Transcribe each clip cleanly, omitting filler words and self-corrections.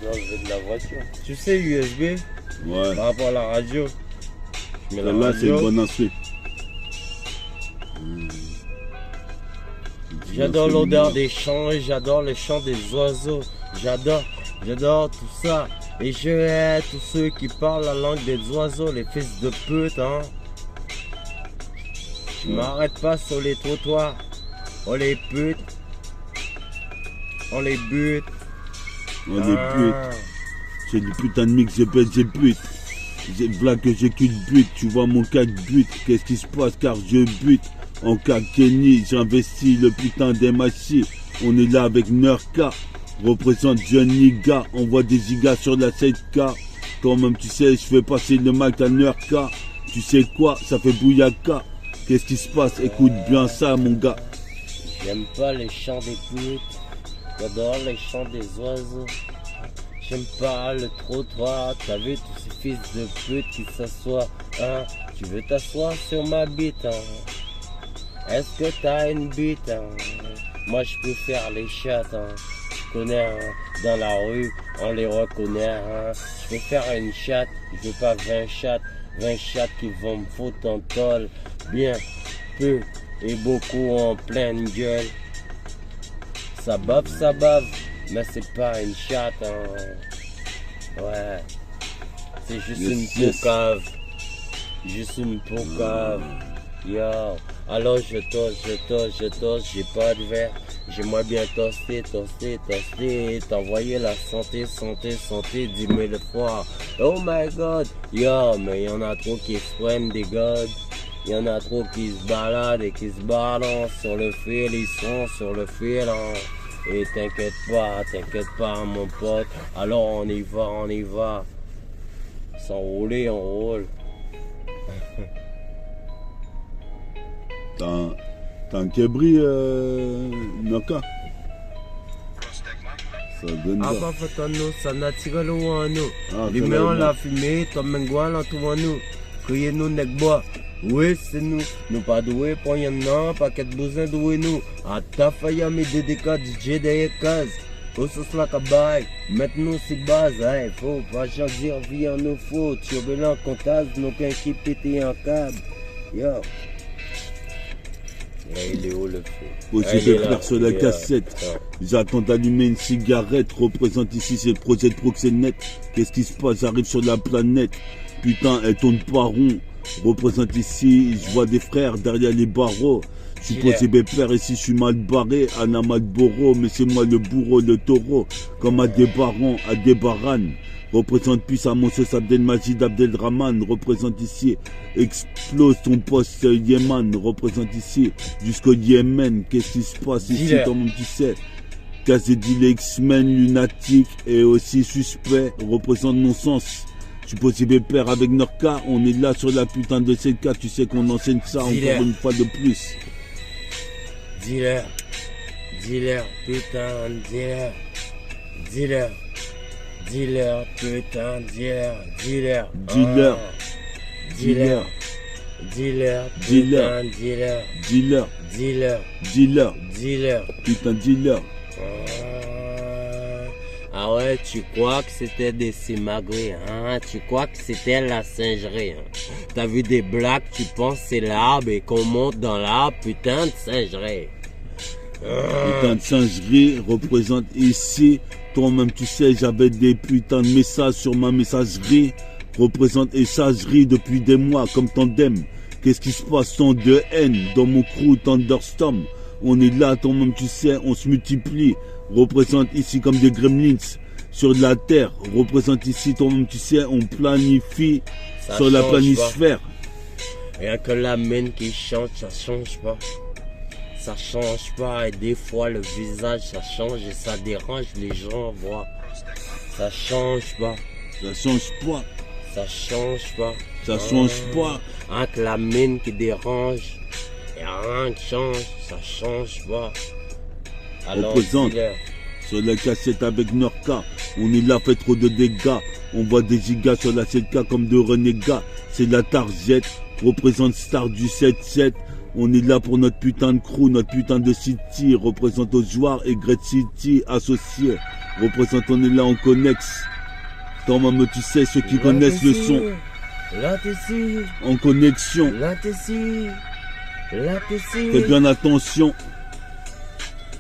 Je vais enlever de la voiture. Tu sais, USB, Ouais. par rapport à la radio. Je mets la Là, c'est une radio. bonne instru. J'adore l'odeur des champs et j'adore le chant des oiseaux. J'adore tout ça. Et je hais tous ceux qui parlent la langue des oiseaux, les fils de pute, hein. Je m'arrête pas sur les trottoirs. On les pute. On les bute. On est pute. C'est du putain de mix, je pèse, j'ai pute. Voilà que j'ai qu'une bute, tu vois mon cas de but. Qu'est-ce qui se passe car je bute. En cas Kenny, j'investis le putain des machines. On est là avec Nurka. Représente jeune Niga. On voit des gigas sur la 7K. Quand même tu sais, je fais passer le mic à Nurka. Tu sais quoi, ça fait bouyaka. Qu'est-ce qui se passe? Écoute bien ça mon gars. J'aime pas les chants des putes. J'adore les chants des oiseaux. J'aime pas le trottoir. T'as vu tous ces fils de pute qui s'assoient, hein? Tu veux t'asseoir sur ma bite, hein? Est-ce que t'as une bite, hein? Moi je peux faire les chattes, hein? Je connais, hein? Dans la rue, on les reconnaît, hein? Je peux faire une chatte, je veux pas 20 chattes qui vont me foutre en tôle. Bien, peu et beaucoup en pleine gueule. Ça bave, mais c'est pas une chatte, hein? Ouais, c'est juste une peau cave. Juste une peau cave. Yo, alors je tosse, j'ai pas de verre. J'aimerais bien toaster, t'envoyer la santé 10 000 fois. Oh my god, yo, mais y en a trop qui se prennent des godes. Y en a trop qui se baladent et qui se balancent sur le fil, ils sont sur le fil, hein. Et t'inquiète pas mon pote, alors on y va. Sans rouler, on roule. T'as un kebri, Nurka? Ça donne ça. Apa fatano sanatira lo ano. Ah, Limon ça la fumée, tomengwa tout nous. Criez nous nek bois. Oui, c'est nous. Nous pas doués pour y'en a, pas qu'être besoin doué nous. À ta faille, mes dédicats DJ derrière case. Au sauce la cabaye, maintenant c'est base, hein. Faut pas choisir, vie en nous faut. Turbulent, comptable, nos qu'un qui pété en câble. Yo. Là, il est où le feu? Aussi de faire sur la cassette. J'attends d'allumer une cigarette. Représente ici, c'est le projet de Proxénète. Qu'est-ce qui se passe? J'arrive sur la planète. Putain, elle tourne pas rond. Représente ici, je vois des frères derrière les barreaux. Je suis posé père ici, je suis mal barré. Anna Malboro, mais c'est moi le bourreau, le taureau. Comme à des barons, à des baranes. Représente plus à mon sauce Abdelmajid Abdelrahman. Représente ici, explose ton poste Yémen. Représente ici, jusqu'au Yémen. Qu'est-ce qui se passe ici, comme tu sais? Kazedi X-Men, lunatique et aussi suspect. Représente mon sens. Je suis possible père avec Nurka. On est là sur la putain de CK. Tu sais qu'on enseigne ça encore une fois de plus. Dealer, putain, dealer, putain, dealer, putain, dealer. Ah ouais, tu crois que c'était des simagrées, hein? Tu crois que c'était la singerie, hein? T'as vu des blagues, tu penses c'est l'arbre et qu'on monte dans l'arbre, putain de singerie. Putain de singerie représente ici. Toi-même, tu sais, j'avais des putains de messages sur ma messagerie. Représente messagerie depuis des mois comme tandem. Qu'est-ce qui se passe? Tant de haine dans mon crew, Thunderstorm. On est là, toi-même, tu sais, on se multiplie. Représente ici comme des gremlins sur la terre. Représente ici, toi-même, tu sais, on planifie ça sur la planisphère. Rien que la mine qui change, ça change pas. Ça change pas et des fois le visage ça change et ça dérange les gens voient. Ça change pas. Ça change pas. Ça change pas. Ça change pas. Rien que la mine qui dérange et rien qui change, ça change pas. Alors, représente sur la cassette avec Nurka. On est là, fait trop de dégâts. On voit des gigas sur la 7K comme de renégats. C'est la target. Représente star du 7-7. On est là pour notre putain de crew, notre putain de city. Représente aux joueurs et Great City associés. Représente, on est là en connexe. Toi-même, tu sais, ceux qui connaissent le son. Là, t'es ici. En connexion. Là, t'es ici. Là, t'es ici. Fais bien attention.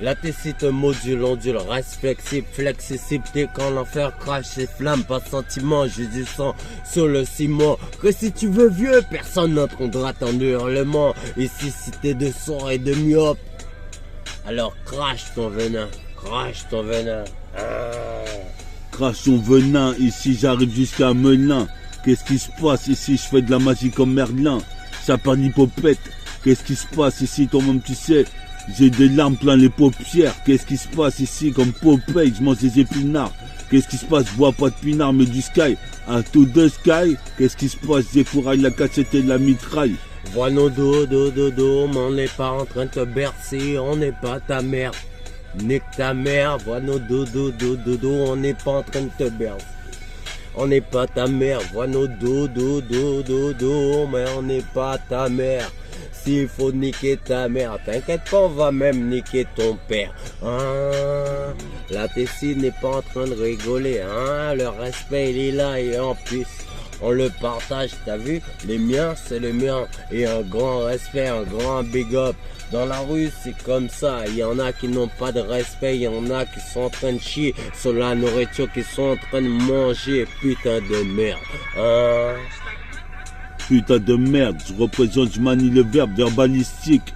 La tessite module, ondule, reste flexible, flexibilité quand l'enfer crache ses flammes, pas de sentiment, j'ai du sang sur le ciment. Que si tu veux vieux, personne n'entendra ton hurlement. Ici, cité de sang et de myope. Alors crache ton venin, crache ton venin. Crache ton venin, ici j'arrive jusqu'à Melun. Qu'est-ce qui se passe ici? Je fais de la magie comme Merlin. Ça parle d'hypopète. Qu'est-ce qui se passe ici? Toi-même tu sais. J'ai des larmes plein les paupières. Qu'est-ce qui se passe ici comme Popeye? Je mange des épinards. Qu'est-ce qui se passe? Je bois pas de pinard mais du sky. Un tout de sky. Qu'est-ce qui se passe? J'écouraille la cassette et la mitraille. Vois nos dos, mais on n'est pas en train de te bercer. On n'est pas ta mère. Nique ta mère. Vois nos dos, on n'est pas en train de te bercer. On n'est pas ta mère. Vois nos dos, mais on n'est pas ta mère. S'il faut niquer ta mère, t'inquiète pas, on va même niquer ton père. La Tessie n'est pas en train de rigoler. Le respect, il est là et en plus, on le partage. T'as vu? Les miens, c'est les miens. Et un grand respect, un grand big up. Dans la rue, c'est comme ça. Il y en a qui n'ont pas de respect. Il y en a qui sont en train de chier sur la nourriture, qui sont en train de manger. Putain de merde. Putain de merde, je représente, je manie le verbe verbalistique.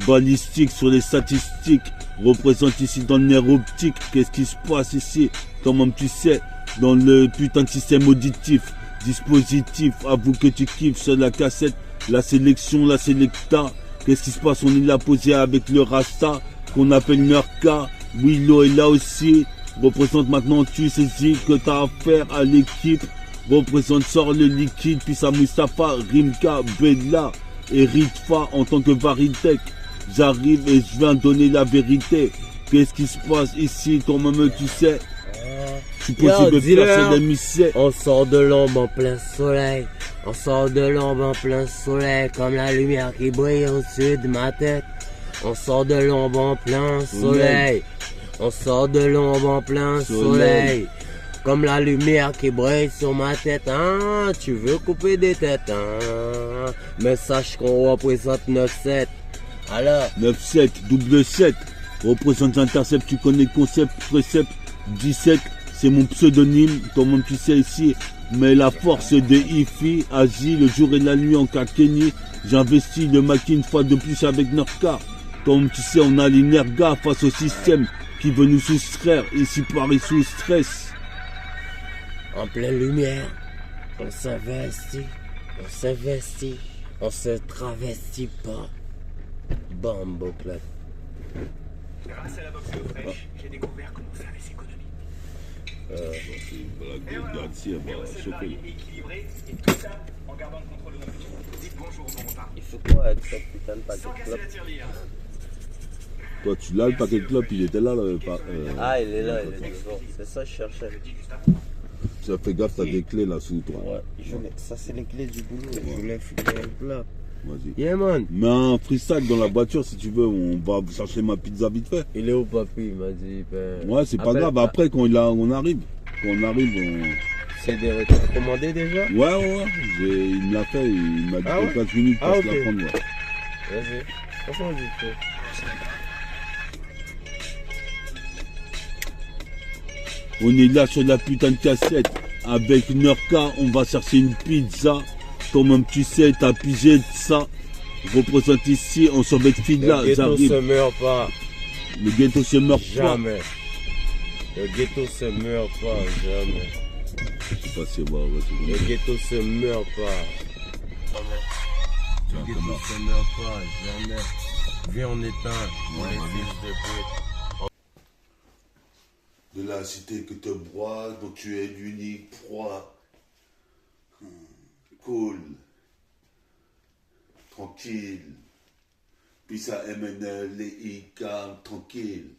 Balistique sur les statistiques. Représente ici dans le nerf optique. Qu'est-ce qui se passe ici? Comment tu sais? Dans le putain de système auditif. Dispositif, avoue que tu kiffes sur la cassette. La sélection, la sélecta. Qu'est-ce qui se passe? On est là posé avec le Rasta. Qu'on appelle Nurka. Willow est là aussi. Représente maintenant, tu saisis que t'as affaire à l'équipe. Représente, sort le liquide, puis à Mustafa, Rimka, Bella et Ritfa en tant que Varitech. J'arrive et je viens donner la vérité. Qu'est-ce qui se passe ici? Toi-même, tu sais. Je suis possible de faire des missets. On sort de l'ombre en plein soleil. On sort de l'ombre en plein soleil. Comme la lumière qui brille au-dessus de ma tête. On sort de l'ombre en plein soleil. On sort de l'ombre en plein soleil. Comme la lumière qui brille sur ma tête, tu veux couper des têtes, mais sache qu'on représente 9-7. Alors 9-7, double 7, représente l'intercept, tu connais concept, précepte, 17, c'est mon pseudonyme, toi-même tu sais ici, mais la force des IFI agit le jour et la nuit en Kakeni, j'investis le maquis une fois de plus avec Norka, comme tu sais on a l'inerga face au système qui veut nous soustraire, ici Paris sous stress. En pleine lumière, on s'investit, on se travestit pas. Bambo clap. Grâce à la boxe fraîche, j'ai découvert comment faire les économies. Équilibré, et tout ça en gardant le contrôle de mon budget. Dites bonjour au bon repas. Il faut quoi avec cette putain de paquet Sans de casser clopes? la tirelire. Toi tu l'as le paquet de clopes, il était là. Il est là, il est devant. C'est ça que je cherchais. Tu as fait gaffe, t'as des clés là sous toi. Ouais, ça c'est les clés du boulot. Je voulais fumer un plat. Vas-y. Yeah man. Mets un freestyle dans la voiture si tu veux, on va chercher ma pizza vite fait. Il est où papy? Il m'a dit. Ouais, c'est pas grave, après quand on arrive. C'est des commandé déjà? Ouais, il me l'a fait, il m'a dit 15 minutes pour se la prendre. Ouais. Vas-y, façon vite fait. On est là sur la putain de cassette. Avec Nurka, on va chercher une pizza. Toi-même, tu sais, t'as pigé de ça. Représente ici, on s'en va de fil là. Le ghetto se meurt pas. Le ghetto se meurt jamais. Le ghetto se meurt pas, jamais. Je sais pas si on va. Le ghetto se meurt pas. Le ghetto se meurt pas, jamais. Viens, on éteint. On est fils de pute. De la cité que te broie, dont tu es l'unique proie. Cool. Tranquille. Puis ça MNL, les ICAM, tranquille.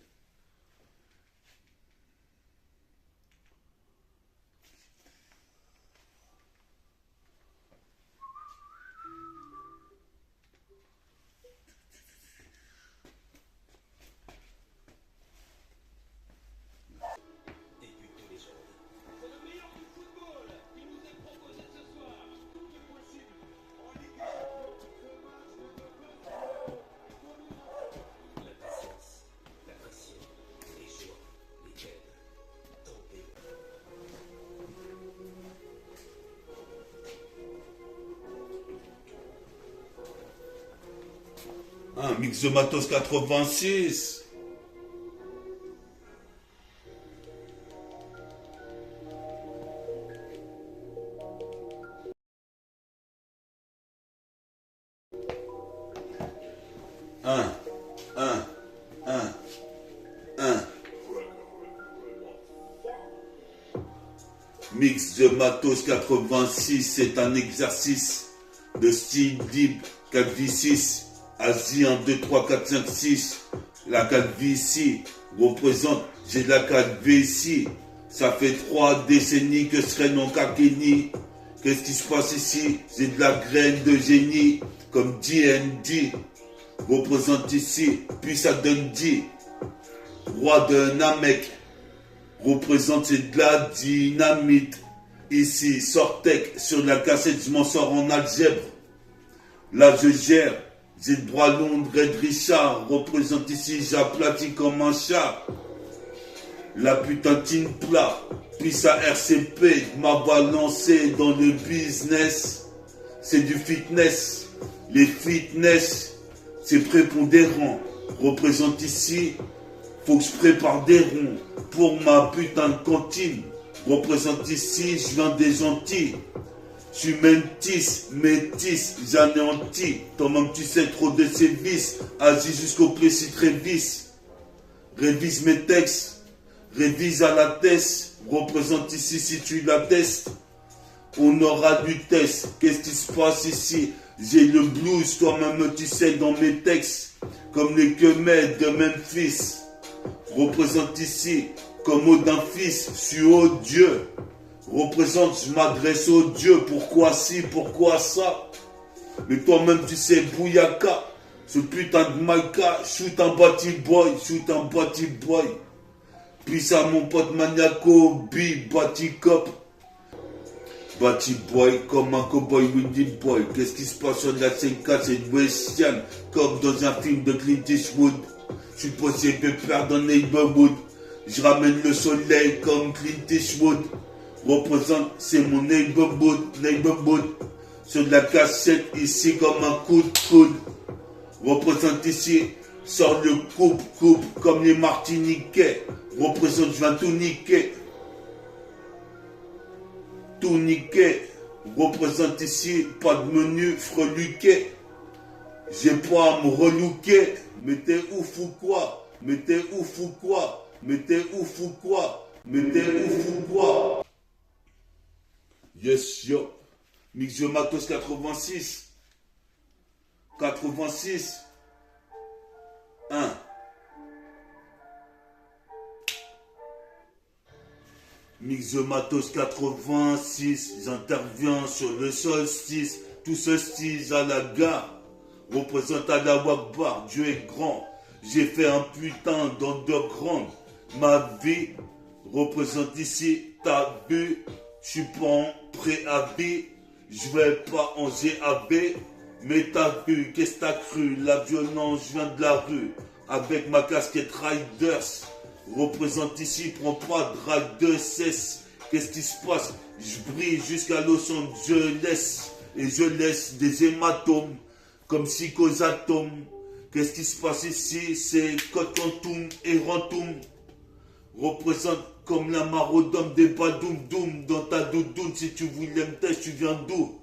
Mix de Matos 86. Mix de Matos 86, c'est un exercice de style libre 4v6, Asie 1, 2, 3, 4, 5, 6. La 4v ici représente, j'ai de la 4v ici. Ça fait 3 décennies que je serai non Kakeni. Qu'est-ce qui se passe ici? J'ai de la graine de génie, comme DND. Représente ici, puis ça donne D. Roi de Namek. Représente, c'est de la dynamite. Ici, Sortec, sur la cassette, je m'en sors en algèbre. Là, je gère. J'ai le bras long de Red Richard. Représente ici, j'aplatis comme un chat. La putantine plat. Puis sa RCP m'a balancé dans le business. C'est du fitness. Les fitness, c'est prépondérant. Représente ici, faut que je prépare des ronds pour ma putain de cantine. Représente ici, je viens des gentils. Je suis métis, j'anéantis. Toi-même tu sais trop de ces vices. Agis jusqu'au précis trévis. Révise mes textes, révise à la test. Représente ici si tu l'attestes. On aura du test. Qu'est-ce qui se passe ici? J'ai le blues, toi-même tu sais dans mes textes. Comme les quemets de Memphis. Représente ici, comme Odin fils, je suis au Dieu. Représente, je m'adresse au Dieu. Pourquoi si, pourquoi ça? Mais toi-même tu sais, Bouyaka. Ce putain de Maïka, shoot un body boy. Puis ça mon pote maniaco, body cop. Body boy comme un cowboy Windy boy. Qu'est-ce qui se passe sur la C4? C'est western, comme dans un film de Clint Eastwood. Je suis possédé père dans Neighborhood. Je ramène le soleil comme Clint Eastwood. Représente, c'est mon neighborhood. Sur de la cassette ici comme un coup de coude. Représente ici, sort le coupe comme les Martiniquais. Représente, je viens tout niquer. Représente ici, pas de menu freluqué. J'ai pas à me relooker. Mais t'es ouf ou quoi? Yes yo. Mix de Matos 86. Mix de Matos 86. J'interviens sur le solstice. Tout ce style à la gare. Représente Allah Wakbar, Dieu est grand. J'ai fait un putain d'underground. Ma vie représente ici, t'as vu. Je suis pas en préavis. Je vais pas en GAB. Mais t'as vu, qu'est-ce que t'as cru? La violence, je viens de la rue. Avec ma casquette Riders. Représente ici, prends pas de Riders. Qu'est-ce qui se passe? Je brille jusqu'à Los Angeles. Et je laisse des hématomes. Comme psychosatome. Qu'est-ce qui se passe ici? C'est Cotentum et Rantum. Représente comme la marodome des badoum doum. Dans ta doudoune, si tu voulais me tester, tu viens d'où?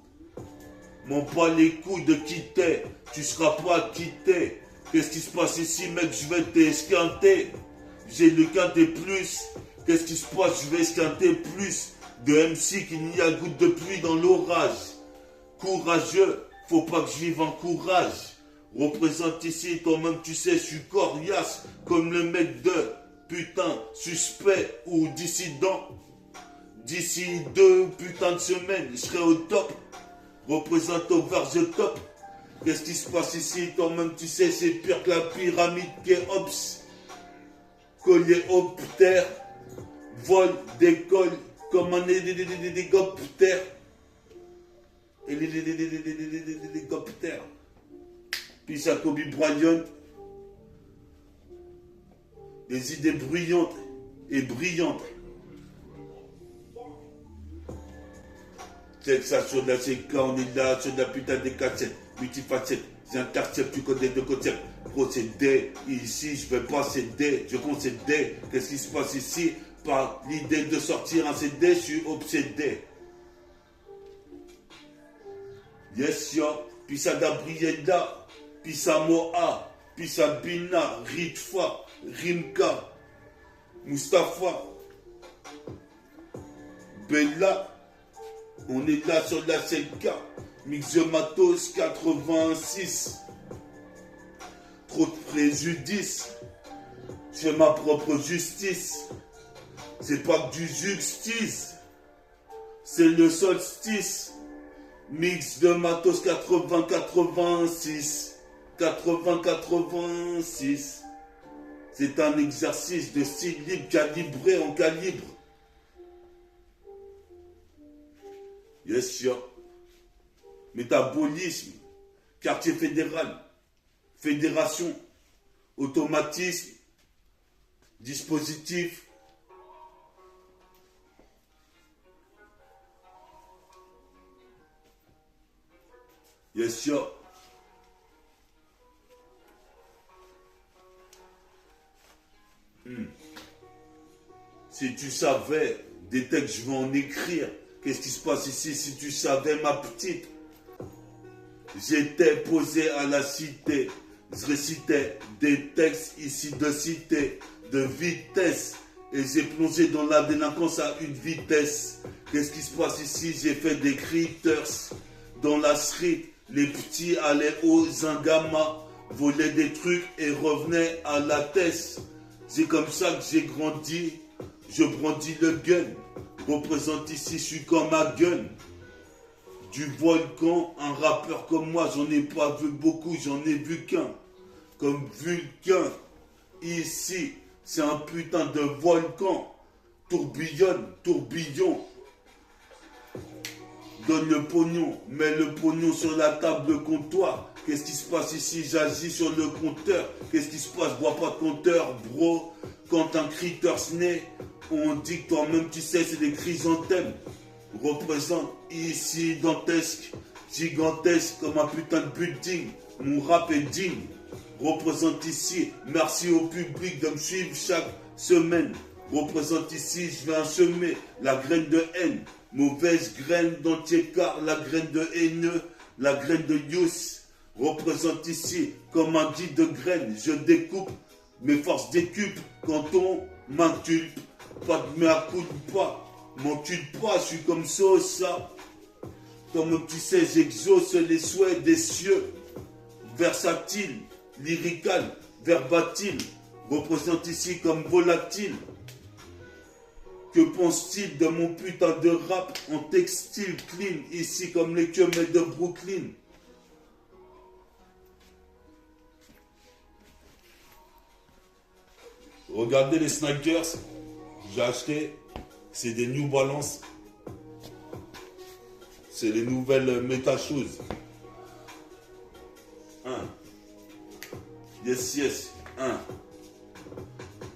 M'en pas les couilles de quitter. Tu seras pas quitté. Qu'est-ce qui se passe ici, mec? Je vais t'esquinter. J'ai le quintet plus. Qu'est-ce qui se passe? Je vais esquinter plus de MC qu'il n'y a goutte de pluie dans l'orage. Courageux. Faut pas que je vive en courage. Représente ici, toi-même tu sais, je suis coriace. Comme le mec de putain, suspect ou dissident. D'ici 2 putains de semaines, je serai au top. Représente au verge top. Qu'est-ce qui se passe ici? Toi-même tu sais, c'est pire que la pyramide Khéops. Coléoptère. Vol, décolle, comme un hélicoptère. Et les hélicoptères. Puis ça Kobe Bryant. Des idées bruyantes et brillantes. C'est que ça sur de la CK, on est là, sur de la putain des cassettes. Multifacette, J'intercepte, tu connais le concept. Procédé, ici je vais pas céder, je concédais. Qu'est-ce qui se passe ici? Par l'idée de sortir un CD, je suis obsédé. Yes, yo, Pisa Gabriela, Pisa Moa, Pisa Bina, Ritfa, Rimka, Mustapha, Bella, on est là sur la 5K, Mixematos 86, trop de préjudice, je fais ma propre justice, c'est pas que du justice, c'est le solstice. Mix de matos 80-86. 80-86. C'est un exercice de style libre calibré en calibre. Yes, sir. Métabolisme. Quartier fédéral. Fédération. Automatisme. Dispositif. Yes, sir. Si tu savais des textes, je vais en écrire. Qu'est-ce qui se passe ici? Si tu savais, ma petite. J'étais posé à la cité. Je récitais des textes ici de cité, de vitesse. Et j'ai plongé dans la délinquance à une vitesse. Qu'est-ce qui se passe ici? J'ai fait des critters dans la street. Les petits allaient aux Zingama, volaient des trucs et revenaient à la tête. C'est comme ça que j'ai grandi. Je brandis le gun. Représente ici, je suis comme un gun. Du volcan, un rappeur comme moi, j'en ai pas vu beaucoup, j'en ai vu qu'un. Comme Vulcain. Ici, c'est un putain de volcan. Tourbillonne, tourbillon. Donne le pognon, mets le pognon sur la table de comptoir. Qu'est-ce qui se passe ici? J'agis sur le compteur. Qu'est-ce qui se passe? Je vois pas de compteur, bro. Quand un critter naît, on dit que toi-même tu sais, c'est des chrysanthèmes. Représente ici dantesque, gigantesque comme un putain de building. Mon rap est digne. Représente ici, merci au public de me suivre chaque semaine. Représente ici, je vais semer la graine de haine. Mauvaise graine d'entier car la graine de haineux, la graine de Yous. Représente ici comme un dit de graine. Je découpe, mes forces décuplent quand on m'inculpe. Pas de mea culpa, m'inculpe pas, je suis comme ça. Comme tu sais, j'exauce les souhaits des cieux. Versatile, lyrical, verbatile. Représente ici comme volatile. Que pense-t-il de mon putain de rap en textile clean, ici comme les queumets de Brooklyn? Regardez les sneakers, j'ai acheté, c'est des New Balance. C'est les nouvelles Meta Shoes. Yes,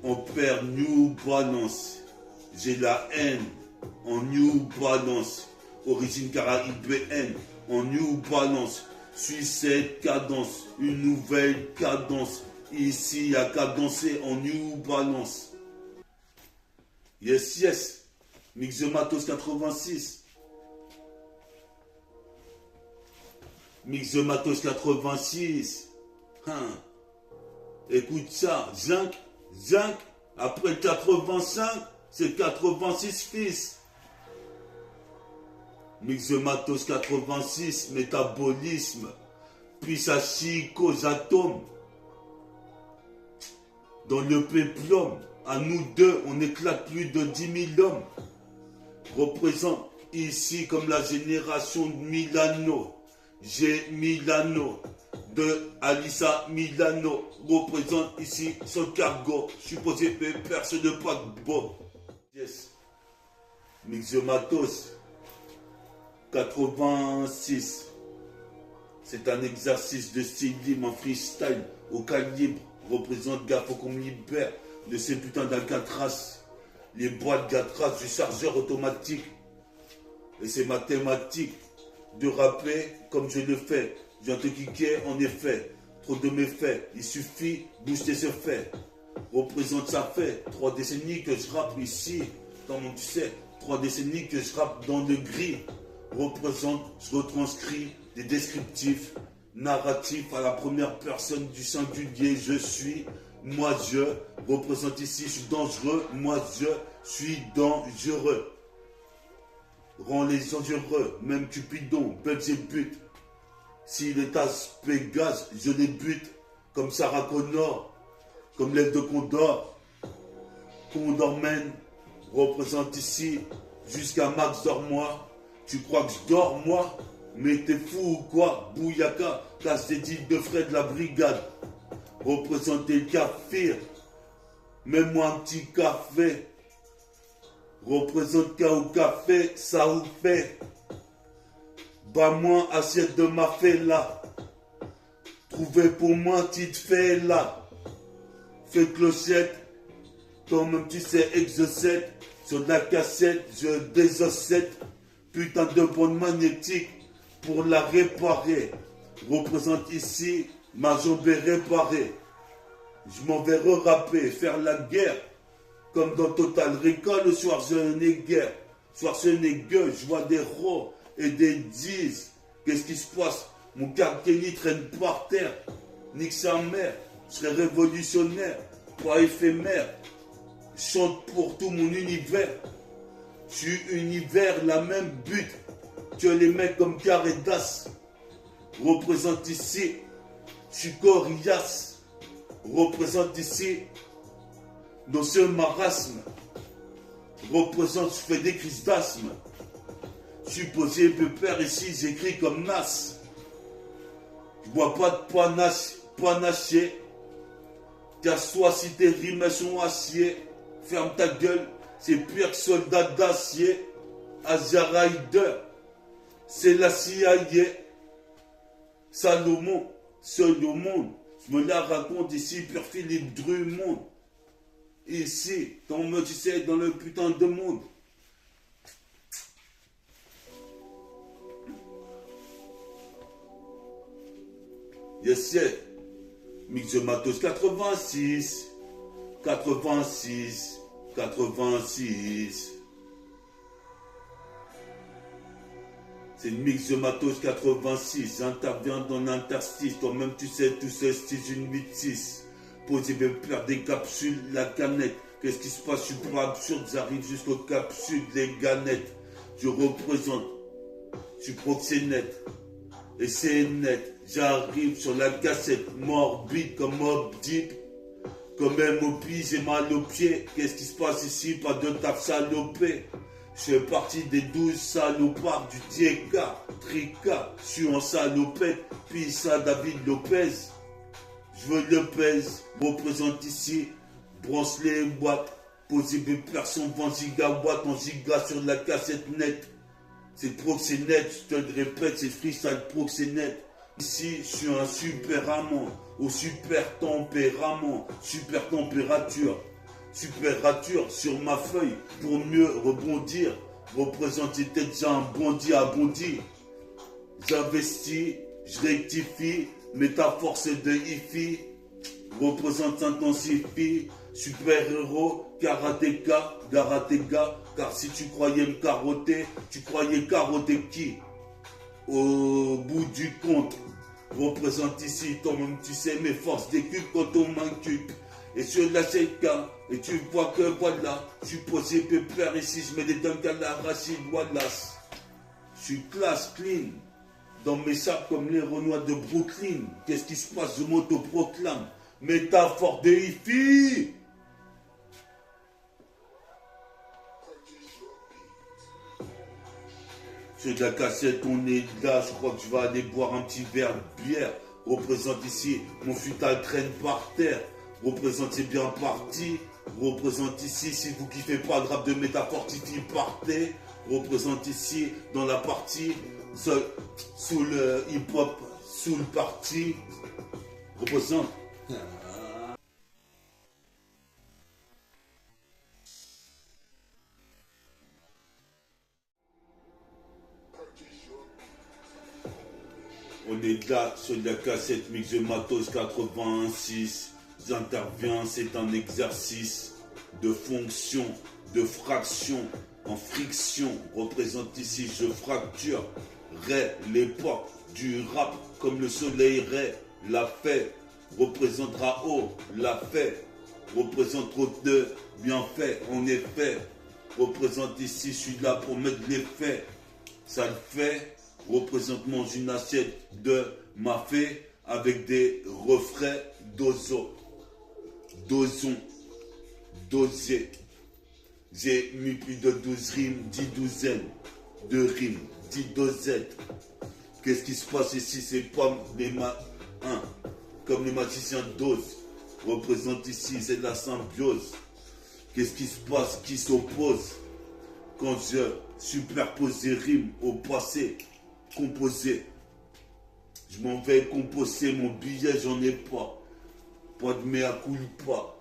on perd New Balance. J'ai la haine en New Balance. Origine caribéenne en New Balance. Suis cette cadence, une nouvelle cadence. Ici, il y a qu'à danser en New Balance. Yes. Mixematos 86. Mixematos 86. Écoute ça. Zinc. Après 85, c'est 86 fils. Mixematos 86. Métabolisme. Puis ça cause atomes. Dans le péplum, à nous deux, on éclate plus de 10 000 hommes. Représente ici comme la génération de Milano. J'ai Milano, de Alissa Milano. Représente ici son cargo. Je suis posé personne de paquebot. Yes. Mixematos 86. C'est un exercice de style libre en freestyle au calibre. Représente gars, faut qu'on me libère de ces putains d'Alcatraz. Les boîtes Gatras du chargeur automatique. Et c'est mathématique de rapper comme je le fais. je viens te kicker en effet. Trop de méfaits, il suffit booster ce fait. Représente ça fait 3 décennies que je rappe ici. Comment tu sais, 3 décennies que je rappe dans le gris. Représente, je retranscris des descriptifs narratifs à la première personne du singulier. Je suis, moi je représente ici, je suis dangereux, moi je suis dangereux. Rends les gens heureux, même Cupidon, Belzébuth. S'il est à Pégase, je les bute, comme Sarah Connor, comme l'aile de Condor. Condorman représente ici, jusqu'à Max Dormois. Tu crois que je dors, moi? Mais t'es fou ou quoi? Bouyaka, casse des deals de frais de la brigade. Représentez le café, mets-moi un petit café. Représente au café, ça vous fait. Bas-moi assiette de ma fée là. Trouvez pour moi petite fée là. Fais clochette, toi-même tu sais exocète. Sur de la cassette, je désossette. Putain de bonne magnétique pour la réparer. Représente ici, ma jambe est réparée. Je m'en vais re-rapper, faire la guerre. Comme dans Total Recall, le Schwarzenegger. Schwarzenegger, je vois des rots et des 10. Qu'est-ce qui se passe? Mon Kenny traîne par terre. Nique sa mère, je serai révolutionnaire, pas éphémère. Je chante pour tout mon univers. Je suis univers, la même but que les mecs comme Caredas. Représente ici, je suis coriace. Représente ici, dans ce marasme. Représente, je fais des crises d'asthme. Je suis posé pépère ici, j'écris comme Nas. Je bois pas de panaché. Casse-toi si tes rimes sont acier. Ferme ta gueule, c'est pire que soldat d'acier. Asia Rider, c'est la CIA. Salomon, seul au monde. Je me la raconte ici, pur Philippe Drummond. Ici, comme tu sais, dans le putain de monde. Yes, yeah. Mix de matos 86. 86. 86. C'est une mix de matos 86. J'interviens dans l'interstice. Toi-même, tu sais, tout ce style une 8-6. Posez bien perdre des capsules, la canette. Qu'est-ce qui se passe? Je suis pas absurde, j'arrive jusqu'aux capsules, les ganettes. Je représente, je suis proxénète. Et c'est net, j'arrive sur la cassette, morbide comme Mob Deep. Comme MOP, j'ai mal aux pieds. Qu'est-ce qui se passe ici? Pas de taf salopé. Je fais partie des 12 salopards du TK, Trika. Je suis en salopette, puis ça David Lopez. Je veux le pèse, représente ici, brosse les boîtes, posez des personnes 20 gigawatts en giga sur la cassette nette. C'est proxénète, je te le répète, c'est freestyle proxénète. Ici, je suis un super amant, au super tempérament, super température sur ma feuille pour mieux rebondir. Représente peut-être déjà un bondi à bondi. J'investis, je rectifie. Métaphore c'est de Ifi, représente intensifie, super-héros, karatéka, garatega, car si tu croyais me carotter, tu croyais carotter qui? Au bout du compte, représente ici, toi-même tu sais mes forces d'écupe quand on m'inculpe. Et sur la CK, et tu vois que voilà, je suis posé pépère ici, je mets des dunks à la Rachid Wallace. Je suis classe, clean. Dans mes sacs comme les Renois de Brooklyn. Qu'est-ce qui se passe? Je m'auto-proclame. Métaphore de hippie. Sur de la cassette, on est là. Je crois que je vais aller boire un petit verre de bière. Représente ici, mon futal traîne par terre. Représente, c'est bien parti. Représente ici, si vous kiffez pas le rap de métaphore, Titi, partez. Représente ici, dans la partie. Sous le hip-hop, sous le parti, représente. On On est là sur la cassette Mix de Matos 81.6. J'interviens, c'est un exercice de fonction, de fraction, en friction. Représente ici, je fracture. L'époque du rap comme le soleil l'a fait. Représentera haut, l'a fait. Représente trop de bienfaits, en effet. Représente ici, je suis là pour mettre les faits. Ça le fait. Représente mange une assiette de mafé avec des refrains d'ozo. Dosons, dosé. J'ai mis plus de 12 rimes, 10 douzaines de rimes, 10 dosettes. Qu'est-ce qui se passe ici? C'est pas comme les magiciens d'Oz. Représente ici, c'est de la symbiose. Qu'est-ce qui se passe? Qui s'oppose? Quand je superpose des rimes au passé, composé. Je m'en vais composer mon billet, j'en ai pas. Pas de mea culpa.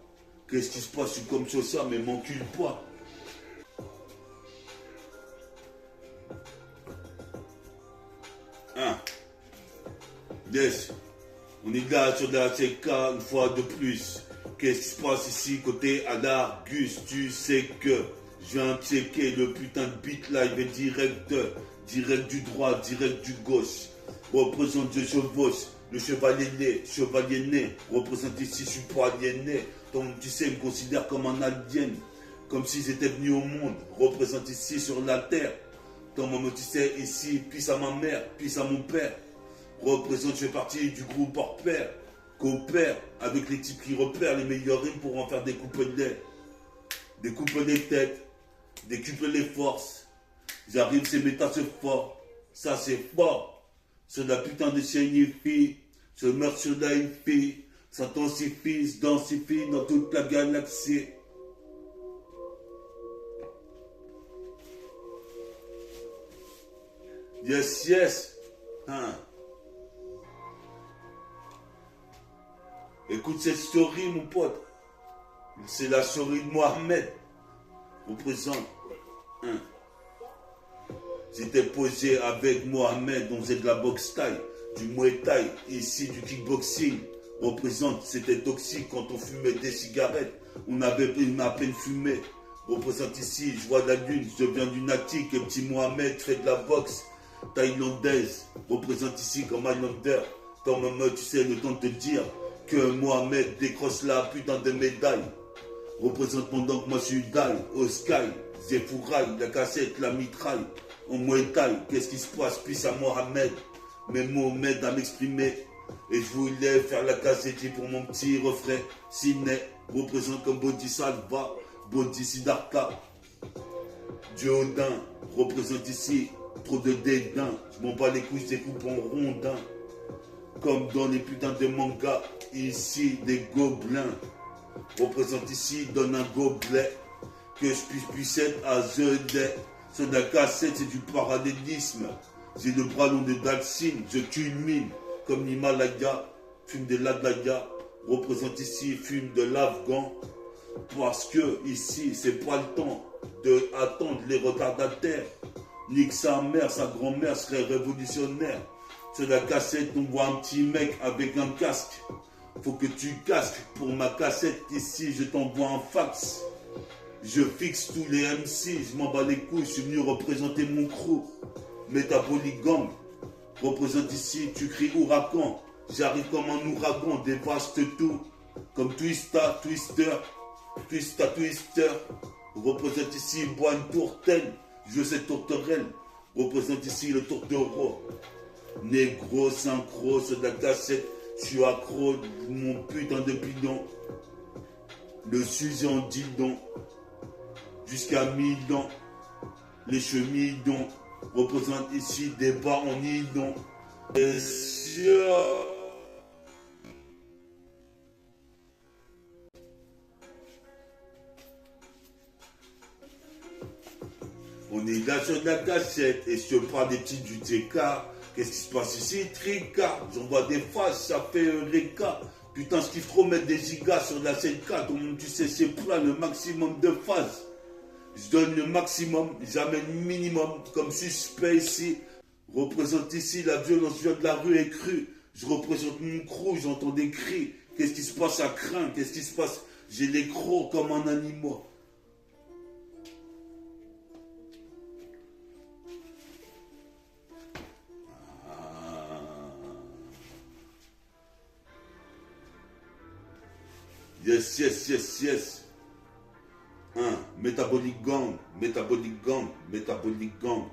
Qu'est-ce qui se passe? Je suis comme ça, mais m'encule pas. Yes. On est là sur la CK une fois de plus. Qu'est-ce qui se passe ici côté Adargus? Tu sais que je viens checker le putain de beat live et direct du droit, direct du gauche. Représente je chevauche, le chevalier né. Représente ici, je suis pas aliéné. Donc tu sais, me considère comme un alien. Comme si j'étais venu au monde. Représente ici sur la terre. Ton maman, tu sais, ici, puis à ma mère, puis à mon père. Représente, je fais partie du groupe hors pair. Coopère avec les types qui repèrent les meilleures rimes pour en faire des coupelets. Des coupelets têtes, des coupelets forces. J'arrive, c'est méta, c'est fort. Ça, c'est fort. C'est la putain de signifie. Se meurt sur la fille. S'intensifie, se densifie dans toute la galaxie. Yes, yes. Écoute cette story, mon pote. C'est la story de Mohamed. Représente. J'étais posé avec Mohamed, on faisait de la boxe taille, du muay thai, ici du kickboxing. Représente, c'était toxique quand on fumait des cigarettes. On avait à peine fumé. Représente ici, je vois la lune, je viens du Natique, et petit Mohamed fait de la boxe thaïlandaise. Représente ici comme Highlander. Quand même, tu sais, le temps de te dire que Mohamed décroche la putain de médaille. Représente pendant que moi je suis dalle, au sky, Zéfouraille, la cassette, la mitraille. En muay thai, qu'est-ce qui se passe? Puis à Mohamed, mes mots m'aident à m'exprimer. Et je voulais faire la cassette pour mon petit refrain. Ciné, représente comme Bodhisattva, Bodhisiddhartha. Diodin, représente ici trop de dédain. Je m'en bats les couilles, je découpe en rondin. Comme dans les putains de mangas, ici des gobelins. Représente ici, donne un gobelet. Que je puisse être à The. Sur la cassette, c'est du parallélisme. J'ai le bras long de Dalsine, je culmine. Comme l'Himalaya, fume de l'Adaya. Représente ici, fume de l'Afghan. Parce que ici, c'est pas le temps de attendre les retardataires. Nique sa mère, sa grand-mère serait révolutionnaire. Sur la cassette, on voit un petit mec avec un casque. Faut que tu casques pour ma cassette ici, je t'envoie un fax. Je fixe tous les MC, je m'en bats les couilles, je suis venu représenter mon crew. Métabolic Gang, représente ici, tu cries ouragan. J'arrive comme un ouragan, dévaste tout. Comme Twista, Twister, Twista, Twister. Représente ici, bois une tourtelle. Je sais tourterelle. Représente ici le tourtereau. Négro, synchro, c'est de la cassette. Je suis accro, mon putain de bidon. Le sujet en didon. Jusqu'à 1000 ans. Les chemidons représentent ici des bas en nidon. Et sûr. On est là sur la cassette et je te parle des petits du TK. Qu'est-ce qui se passe ici? Tricard. J'envoie des phases, ça fait les cas. Putain, ce qu'il faut mettre des gigas sur la 7K. Donc tu sais, c'est plein le maximum de phases. Je donne le maximum, jamais le minimum, comme suspect ici. Représente ici la violence vient de la rue est crue. Je représente mon crew, j'entends des cris. Qu'est-ce qui se passe à craindre? Qu'est-ce qui se passe? J'ai les crocs comme un animal. Yes, yes, yes, yes. Métabolique gang, métabolique gang, métabolique gang.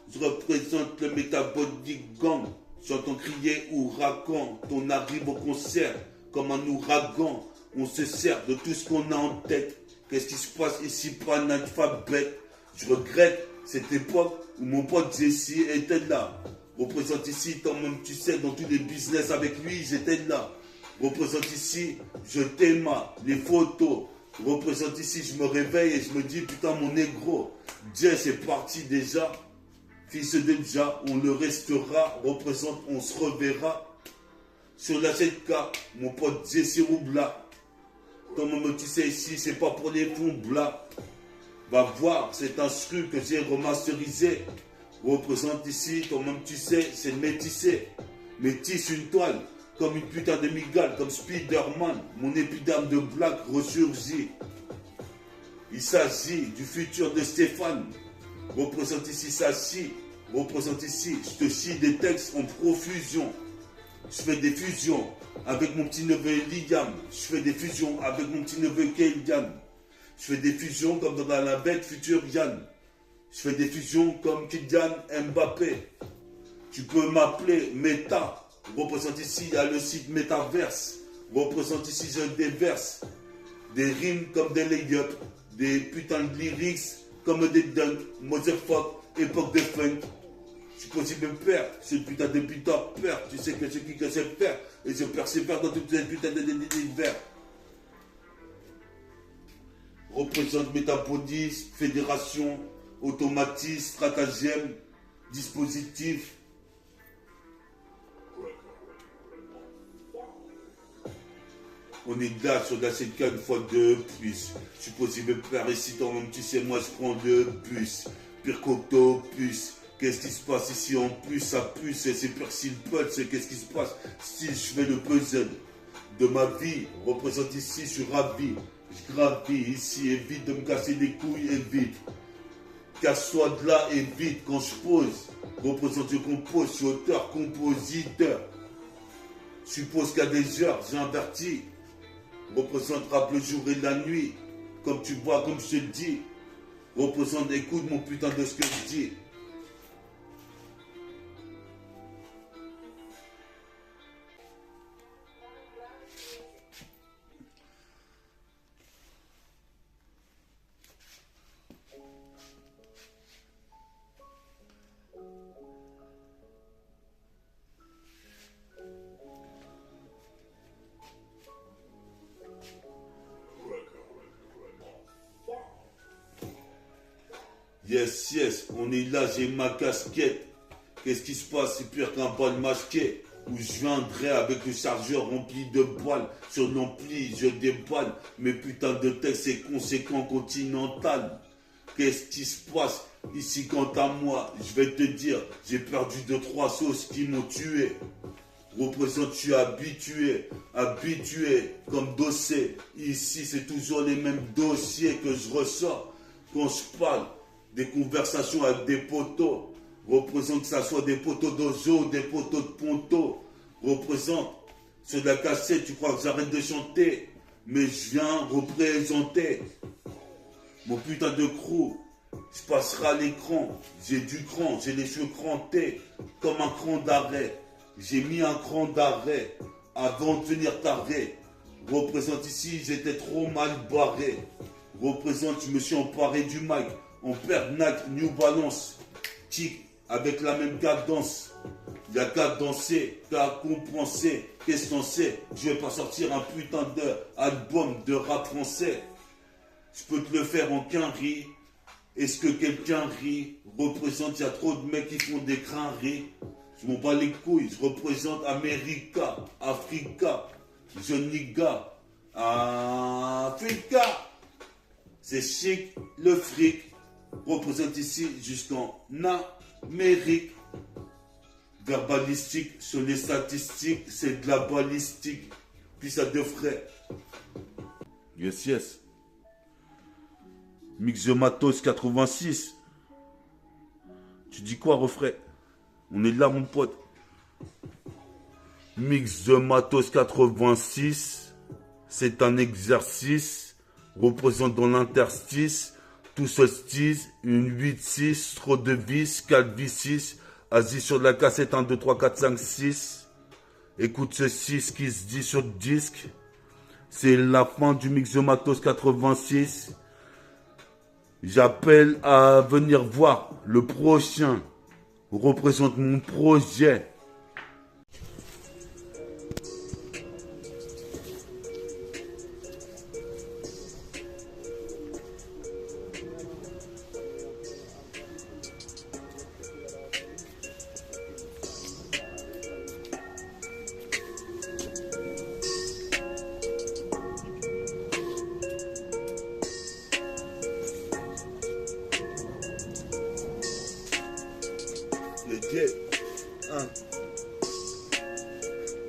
Je représente le métabolique gang. J'entends crier ouragan. On arrive au concert comme un ouragan. On se sert de tout ce qu'on a en tête. Qu'est-ce qui se passe ici? Pas un alphabet. Je regrette cette époque où mon pote Jesse était là. Représente ici, toi-même tu sais, dans tous les business avec lui, j'étais là. Représente ici, je t'aime, les photos. Représente ici, je me réveille et je me dis, putain, mon négro, Jess est parti déjà. Fils de déjà, on le restera. Représente, on se reverra. Sur la 7K, mon pote Jesse Roubla. Toi-même tu sais, ici, c'est pas pour les fonds blas. Va voir, c'est un instru que j'ai remasterisé. Représente ici, toi-même tu sais, c'est le métissé. Métisse une toile, comme une putain de migale, comme Spider-Man. Mon épiderme de blague ressurgit. Il s'agit du futur de Stéphane. Représente ici, ça chie. Représente ici, je te chie des textes en profusion. Je fais des fusions avec mon petit neveu Liam. Je fais des fusions avec mon petit neveu Kylian. Je fais des fusions comme dans la bête future Yann. Je fais des fusions comme Kylian Mbappé. Tu peux m'appeler Meta. Représente ici, il y a le site Metaverse. Représente ici, je déverse. Des rimes comme des lay-up. Des putains de lyrics comme des dunks. Motherfuck, époque de funk. Je suis possible de me perdre. C'est le putain de putain peur. Tu sais que c'est qui que c'est faire. Et je persévère dans toutes les putains d'univers. Représente métabolisme, fédération, automatisme, stratagème, dispositif. On est là sur la 7K une fois de plus. Je suis possible de faire ici, toi-même tu sais, moi je prends le bus. Pire qu'autopus. Qu'est-ce qui se passe ici en plus? Ça pue, c'est pire s'il pulse. Qu'est-ce qui se passe si je fais le puzzle de ma vie? Représente ici, je suis ravi. Je gravis ici, évite de me casser les couilles, évite. Casse-toi de là, évite quand je pose. Représente, je compose, je suis auteur, compositeur. Suppose qu'à des heures, j'ai inverti. Représente, rap le jour et la nuit. Comme tu vois, comme je te dis. Représente, écoute mon putain de ce que je dis. Yes, yes, on est là, j'ai ma casquette. Qu'est-ce qui se passe? C'est pire qu'un bal masqué. Où je viendrai avec le chargeur rempli de balles. Sur l'ampli, je déballe. Mes putains de textes, c'est conséquent continental. Qu'est-ce qui se passe ici quant à moi? Je vais te dire, j'ai perdu 2-3 sauces qui m'ont tué. Représente, je suis habitué, comme dossier. Ici, c'est toujours les mêmes dossiers que je ressors quand je parle. Des conversations avec des poteaux. Représente que ça soit des poteaux d'Ozo, des poteaux de Ponto. Représente, sur la cassette, tu crois que j'arrête de chanter. Mais je viens représenter. Mon putain de crew, je passerai à l'écran. J'ai du cran, j'ai les cheveux crantés, comme un cran d'arrêt. J'ai mis un cran d'arrêt avant de venir taré. Représente ici, j'étais trop mal barré. Représente, je me suis emparé du mic. On perd Nike, New Balance, tic, avec la même cadence. Il n'y a qu'à danser, qu'à compenser. Qu'est-ce qu'on sait? Je vais pas sortir un putain d'album de rap français. Je peux te le faire en quinri. Est-ce que quelqu'un rit? Représente, il y a trop de mecs qui font des crâneries. Je m'en bats les couilles, je représente America, Africa, Jeune Niga, Africa. c'est chic, le fric. Représente ici jusqu'en Amérique. Verbalistique, sur les statistiques, c'est de la balistique. Puis ça devrait. Yes, yes. Mix de Matos 86. Tu dis quoi, refrain? On est là, mon pote. Mix de Matos 86. C'est un exercice. Représente dans l'interstice. Tout solstice. Une 8-6. Trop de vis. 4 vis 6. Asie sur la cassette. 1, 2, 3, 4, 5, 6. Écoute ceci, ce qui se dit sur le disque. C'est la fin du Mix de Matos 86. J'appelle à venir voir le prochain. Représente mon projet.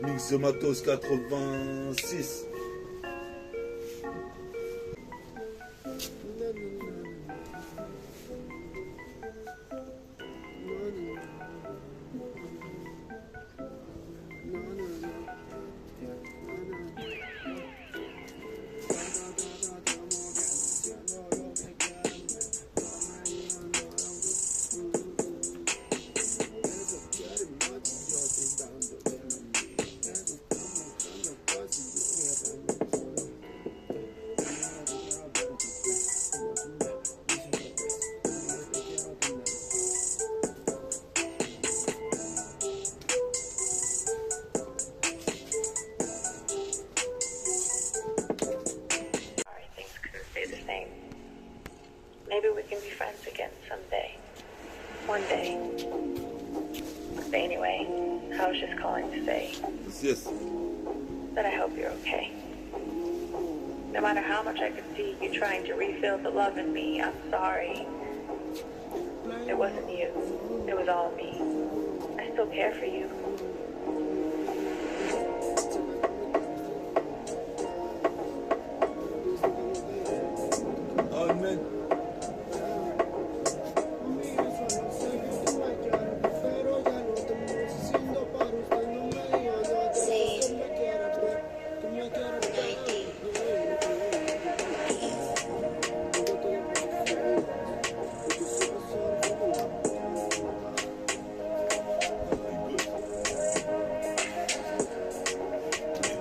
Mix de Matos 86. Maybe we can be friends again someday. One day. But anyway, I was just calling to say Yes. that I hope you're okay. No matter how much I could see you trying to refill the love in me, I'm sorry. It wasn't you. It was all me. I still care for you. Amen.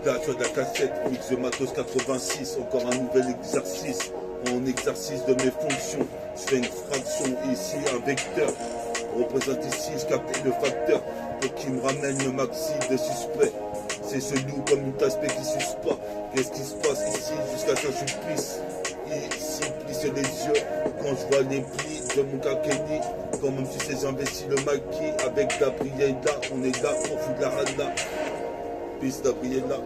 Là, sur la cassette, Mix de Matos 86, encore un nouvel exercice. En exercice de mes fonctions, je fais une fraction ici, un vecteur. Représente ici, je capte le facteur pour qu'il me ramène le maxi de suspect. C'est chelou comme une tasse qui suce pas. Qu'est-ce qui se passe ici jusqu'à ce que je puisse ici plisser les yeux quand je vois les plis de mon kakeni. Quand même si c'est j'investis le maquis avec Gabriela, on est là, on fout de la rada. Piste Gabriela.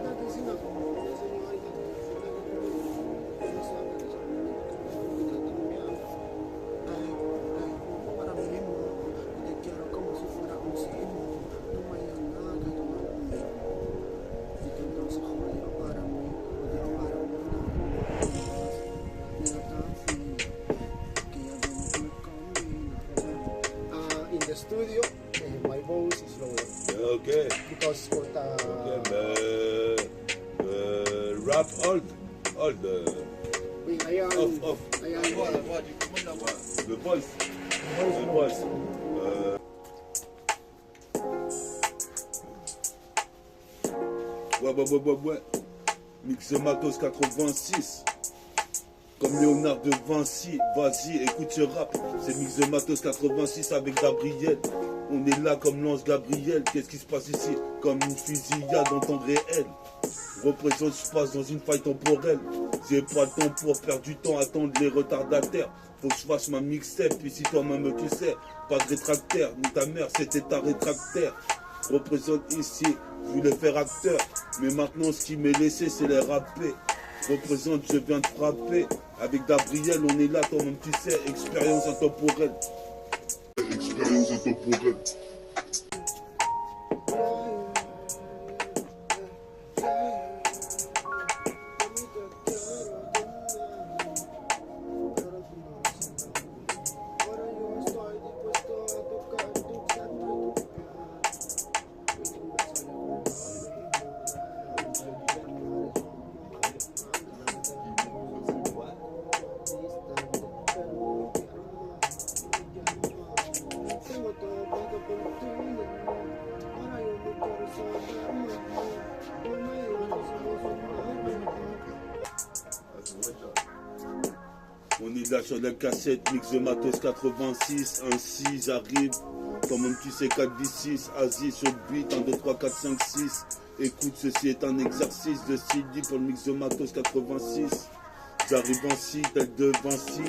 In the studio, my voice is lower. Okay. Because for the Rap hold. wait, I am Off. I am Le voice. Le voice. Ouais. Mix de Matos 86. Comme Léonard de Vinci. Vas-y, écoute ce rap. C'est Mix de Matos 86 avec Gabriel. On est là comme Lance Gabriel. Qu'est-ce qui se passe ici? Comme une fusillade en temps réel. Représente, je passe dans une faille temporelle. J'ai pas le temps pour perdre du temps, attendre les retardataires. Faut que je fasse ma mixtape, puis si toi-même tu sais, pas de rétractaire, ni ta mère c'était ta rétractaire. Représente ici, je voulais faire acteur, mais maintenant ce qui m'est laissé c'est les rapper. représente, je viens de frapper. Avec Gabriel, on est là, toi-même tu sais, expérience intemporelle. Expérience intemporelle. On est là sur la cassette, mix de matos 86, ainsi j'arrive. Toi-même tu sais 4-10-6, Asie sur le beat, 1, 2, 3, 4, 5, 6. Écoute, ceci est un exercice de CD pour le mix de matos 86. J'arrive ainsi, tel de Vinci.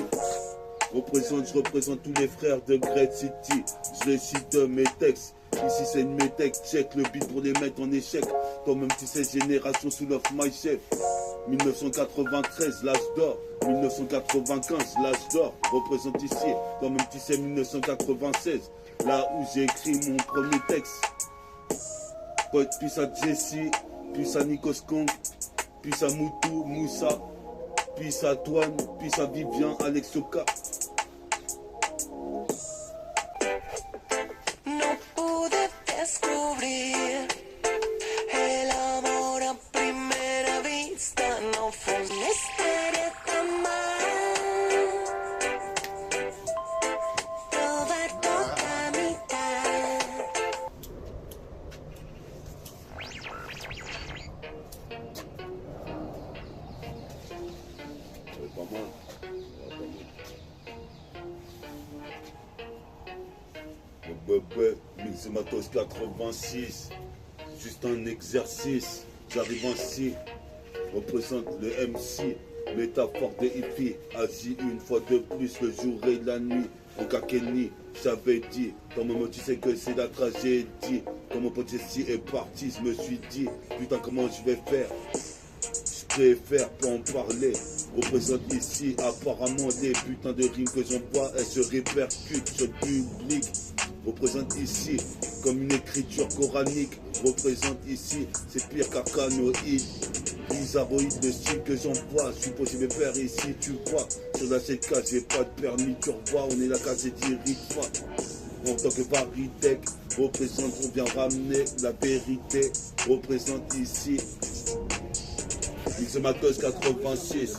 Je représente tous les frères de Great City. Je cite mes textes. Ici c'est une métèque, check le beat pour les mettre en échec. Toi-même tu sais, génération sous l'off my chef. 1993, l'âge d'or. 1995, l'âge d'or. Représente ici, toi-même tu sais, 1996. Là où j'ai écrit mon premier texte. Pote, puis à Jesse, puis à Nikos Kong, puis à Moutou, Moussa, puis à Toine, puis à Vivian, Alex Oka. Pas mal. Le bébé, mix de matos 86. Juste un exercice. J'arrive ainsi. Représente le MC. Métaphore de hippie. Asie une fois de plus le jour et la nuit. En Kakeni, j'avais dit. Dans mon mot, tu sais que c'est la tragédie. Quand mon pote Jessie est parti, je me suis dit, putain, comment je vais faire? Je préfère pas en parler. Représente ici apparemment les putains de rimes que j'envoie, elles se répercutent sur le public. Représente ici comme une écriture coranique. Représente ici, c'est pire qu'arcanoïde. Bizarroïde, le style que j'envoie. Je suis posé mes pères ici, tu vois. Sur la 7K, j'ai pas de permis, tu revois. On est la case et dirige pas. En tant que Varitech, représente, on vient ramener la vérité. Représente ici. Mix de matos 86.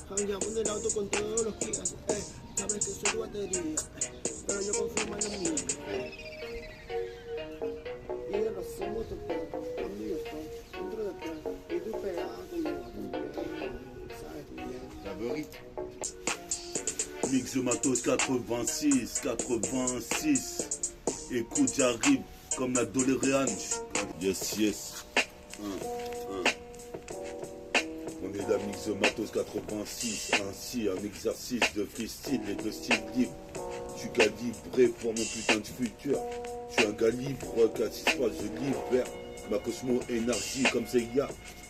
Jangueamos el auto con todos los guías, sabes que soy batería, pero yo confío más en mí. Y de los somos de pedo, conmigo estoy, dentro de pedo, y tú pegada conmigo, sabes bien. Mix de matos 86, 86. Écoute, j'arrive comme la Doléréane. Yes, yes. On est la mix de matos 86. Ainsi, un exercice de freestyle et de style libre. Je suis calibré pour mon putain de futur. Je suis un gars libre, car si je je libère ma cosmo-énergie comme Seiya.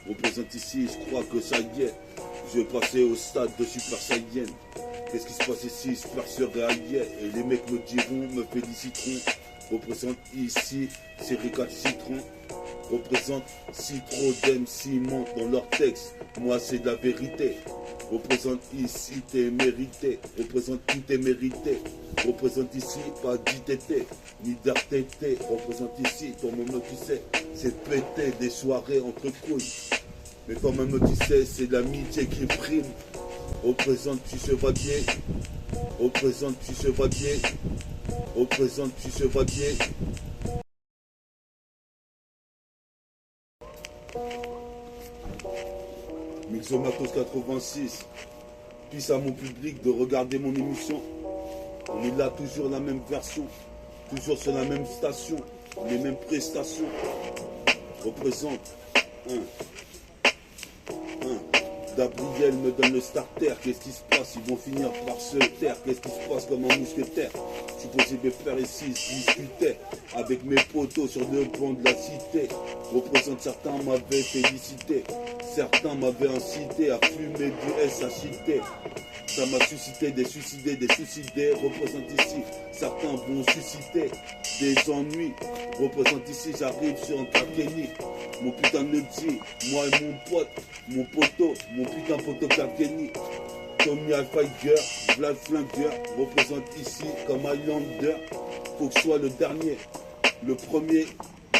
Représente ici, je crois que ça y est. Je vais passer au stade de Super Saiyan. Qu'est-ce qui se passe ici? Super surréalien. Et les mecs me diront, me féliciteront. Représente ici, série 4 citron. Représente citron d'MC monte dans leur texte. Moi c'est de la vérité. Représente ici, t'es mérité. Représente tout est mérité. Représente ici, pas d'ITT, ni d'RTT. Représente ici, toi-même tu sais, c'est péter des soirées entre couilles. Mais toi-même tu sais, c'est l'amitié qui prime. Représente tu chevalier. Représente tu chevalier. Représente tu chevalier. Mix de matos 86. Puis à mon public de regarder mon émission. On est là toujours la même version. toujours sur la même station, les mêmes prestations. Représente Gabriel me donne le starter. Qu'est-ce qui se passe? Ils vont finir par se taire. Qu'est-ce qui se passe comme un mousquetaire? Supposé mes frères ici discutaient avec mes potos sur le banc de la cité. Représente, certains m'avaient félicité, certains m'avaient incité à fumer du SHIT. Ça m'a suscité des suicidés, des suicidés. Représente ici, certains vont susciter des ennuis. Représente ici, j'arrive sur un Kakeni. Mon putain de petit, moi et mon poteau, mon putain poteau Kakeni. Tommy Alphiger, Vlad Flingueur, représente ici comme Highlander. Faut que je sois le dernier, le premier.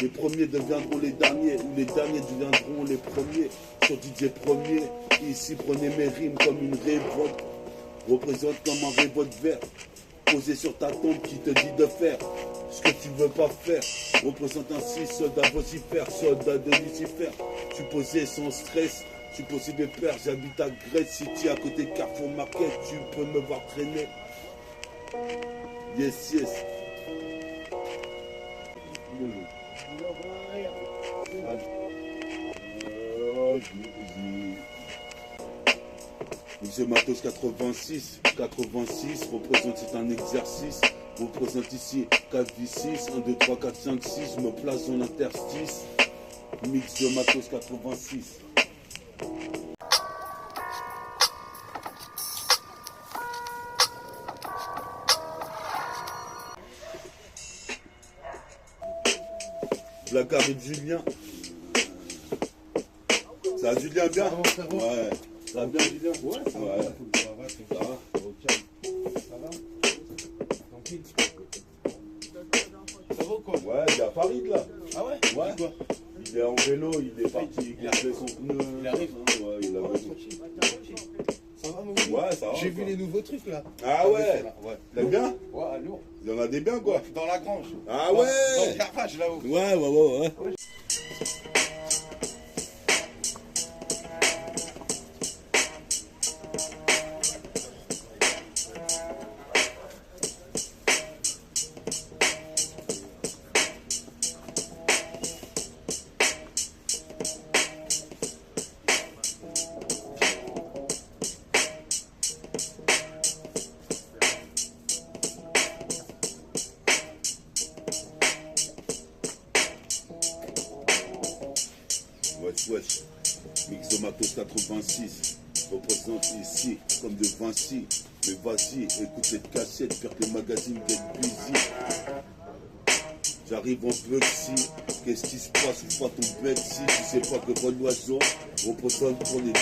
Les premiers deviendront les derniers, ou les derniers deviendront les premiers. Sur DJ Premier, ici prenez mes rimes comme une révolte. Représente comme un revolver, posé sur ta tombe qui te dit de faire ce que tu veux pas faire. Représente ainsi soldat vocifère, soldat de Lucifer. Supposé sans stress, supposé de père. J'habite à Grèce City, à côté de Carrefour Market. Tu peux me voir traîner. Yes, yes. Monsieur Matos 86 représente, c'est un exercice. Représente ici 4v6, 1, 2, 3, 4, 5, 6. Je me place dans l'interstice. Mix de Matos 86. La carte de Julien. Ça va Julien bien? Ouais. Ça va bien Julien? Ouais, ça va. Ça va. Ok. Ça va? Tranquille. Ça va quoi? Ouais, il est à Paris là. Ah ouais? Ouais. Quoi? Il est en vélo, il est parti gonfler son pneu. Il arrive. Ouais, il a tranquille. Ça va mon gars? Ouais, ça va. J'ai vu les nouveaux trucs là. Ah ouais? T'aimes bien? Ouais, lourd. Il y en a des biens quoi? Dans la grange. Ah ouais? Dans le carpage là-haut. Ouais. Wesh, Mix de Matos 86 représente ici comme de Vinci. Mais vas-y, écoute cette cassette, faire que les magazines get busy. J'arrive en Bugsy, qu'est-ce qui se passe? Ou pas ton bec si tu sais pas que bon oiseau représente pour les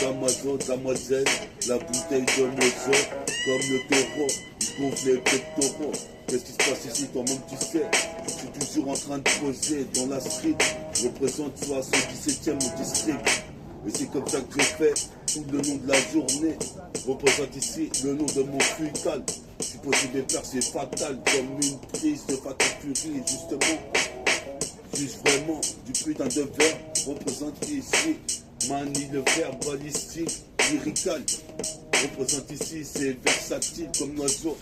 damoiselles, la bouteille de mozo, comme le taureau, il gonfle les pectoraux. Qu'est-ce qui se passe ici, toi-même tu sais? Je suis toujours en train de poser dans la street. Représente 77e au district. Et c'est comme ça que j'ai fait tout le long de la journée. Représente ici le nom de mon futal. Je suis posé des pertes, c'est fatal. Comme une prise de Fatal Fury, justement. Juste vraiment du putain de verbe. Représente ici manie le verbe balistique, lyrical. Représente ici, c'est versatile comme l'oiseau.